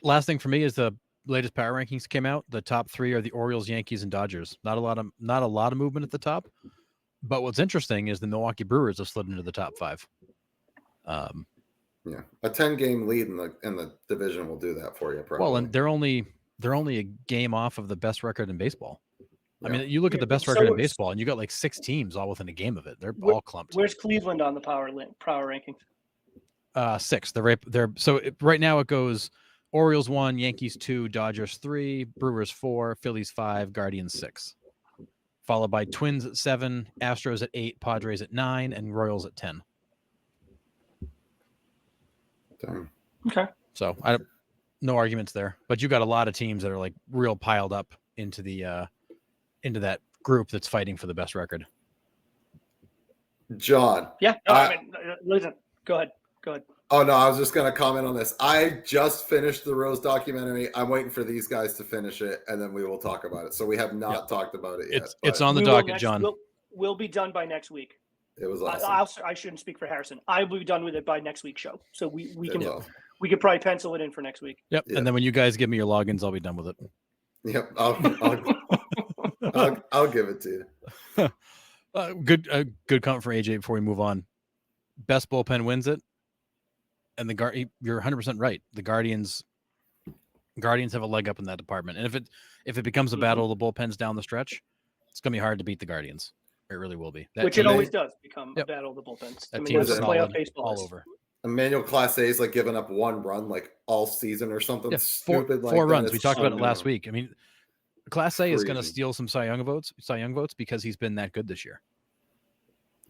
last thing for me is the latest power rankings came out. The top three are the Orioles, Yankees, and Dodgers. Not a lot of movement at the top. But what's interesting is the Milwaukee Brewers have slid into the top five. Yeah, a 10-game lead in the division will do that for you. Probably. Well, and they're only a game off of the best record in baseball. Yeah. I mean, you look at the best record in baseball, and you got like 6 teams all within a game of it. They're all clumped. Where's Cleveland on the power rankings? 6. They're so right now it goes Orioles 1, Yankees 2, Dodgers 3, Brewers 4, Phillies 5, Guardians 6. Followed by Twins at 7, Astros at 8, Padres at 9, and Royals at 10. Damn. Okay. So no arguments there. But you got a lot of teams that are like real piled up into into that group that's fighting for the best record. John. Yeah. No, listen. Go ahead. Oh no, I was just gonna comment on this. I just finished the Rose documentary. I'm waiting for these guys to finish it, and then we will talk about it. So we have not talked about it yet. It's on the docket, John. We'll be done by next week. It was awesome. I shouldn't speak for Harrison. I will be done with it by next week's show. So we can probably pencil it in for next week. Yep. And then when you guys give me your logins, I'll be done with it. Yep. I'll give it to you. Good comment for AJ before we move on. Best bullpen wins it. And you're 100% right. The Guardians have a leg up in that department. And if it becomes a battle of the bullpens down the stretch, it's going to be hard to beat the Guardians. It really will be. Which it always does become a battle of the bullpens. That team is playoff baseball all over. Emmanuel Clase is like giving up 1 run like all season or something stupid. Four runs. We talked about it last week. I mean, Clase is going to steal some Cy Young votes because he's been that good this year.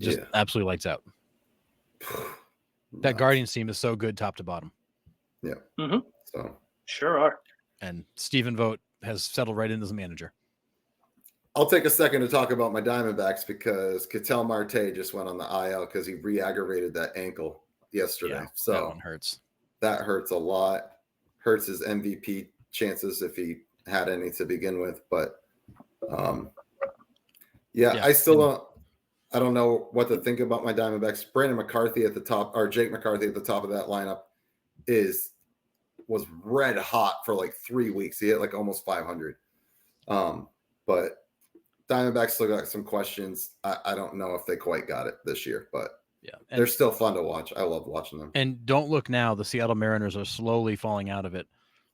Just absolutely lights out. That Guardians team is so good top to bottom. Yeah. Mm-hmm. So sure are. And Stephen Vogt has settled right in as a manager. I'll take a second to talk about my Diamondbacks because Ketel Marte just went on the IL because he re-aggravated that ankle yesterday. Yeah, so that one hurts. That hurts a lot. Hurts his MVP chances if he had any to begin with. But I don't know what to think about my Diamondbacks. Brandon McCarthy at the top, or Jake McCarthy at the top of that lineup was red hot for like 3 weeks. He hit like almost 500. But Diamondbacks still got some questions. I don't know if they quite got it this year, but they're still fun to watch. I love watching them. And don't look now. The Seattle Mariners are slowly falling out of it.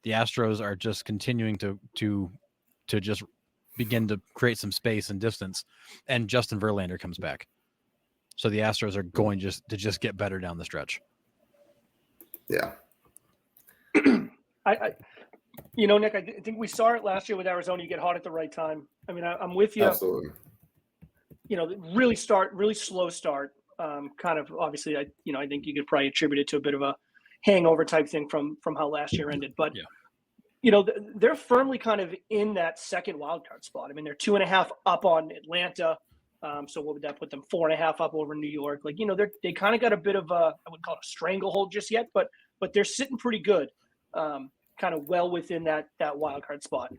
The Astros are just continuing to just begin to create some space and distance, and Justin Verlander comes back. So the Astros are going to just get better down the stretch. Yeah. Nick, I think we saw it last year with Arizona. You get hot at the right time. I mean, I'm with you. Absolutely. Really slow start. Kind of obviously, I think you could probably attribute it to a bit of a hangover type thing from how last year ended. But they're firmly kind of in that second wild card spot. I mean, they're 2.5 up on Atlanta. So what would that put them? 4.5 up over New York. Like, they kind of got a bit of I wouldn't call it a stranglehold just yet, but they're sitting pretty good. Kind of well within that wild card spot.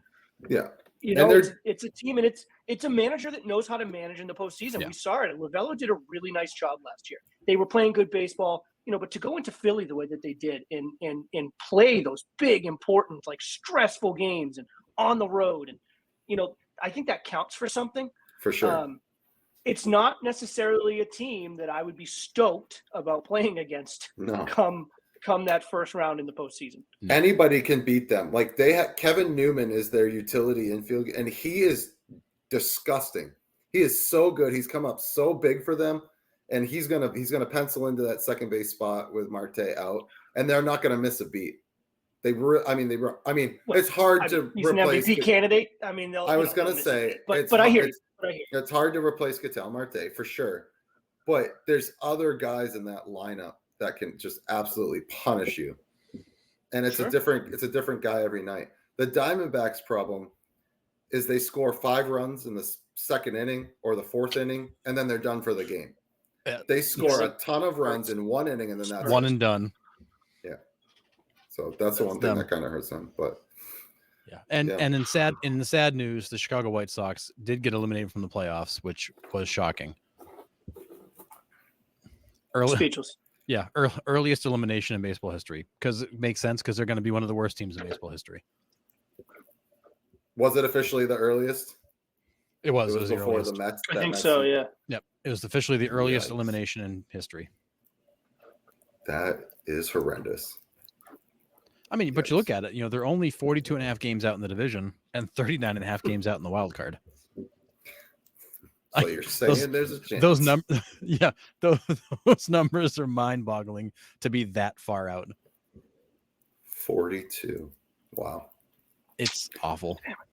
Yeah. It's a team, and it's a manager that knows how to manage in the postseason. Yeah. We saw it. Lovello did a really nice job last year. They were playing good baseball, but to go into Philly the way that they did and play those big, important, like stressful games and on the road, and I think that counts for something. For sure. It's not necessarily a team that I would be stoked about playing against. No. Come that first round in the postseason. Anybody can beat them. Like Kevin Newman is their utility infield, and he is disgusting. He is so good. He's come up so big for them, and he's gonna pencil into that second base spot with Marte out, and they're not gonna miss a beat. It's hard to he's replace an MVP candidate. I mean, I was gonna say, but I hear you. It's hard to replace Ketel Marte for sure, but there's other guys in that lineup that can just absolutely punish you. And it's a different guy every night. The Diamondbacks problem is they score 5 runs in the second inning or the fourth inning, and then they're done for the game. They score a ton of runs in 1 inning, and then that's one and done. Yeah. So that's the one thing that kind of hurts them. But and in the sad news, the Chicago White Sox did get eliminated from the playoffs, which was shocking. Speechless. Yeah, earliest elimination in baseball history, because it makes sense because they're going to be one of the worst teams in baseball history. Was it officially the earliest? It was It was the before earliest. the Mets. I that think Mets so. team? Yeah. Yep, it was officially the earliest Yikes. elimination in history. That is horrendous. I mean, but you Yikes. look at it, they're only 42 and a half games out in the division and 39 and a half games out in the wild card. So you're saying there's a chance. Those numbers, yeah, those numbers are mind-boggling to be that far out. 42. Wow. It's awful.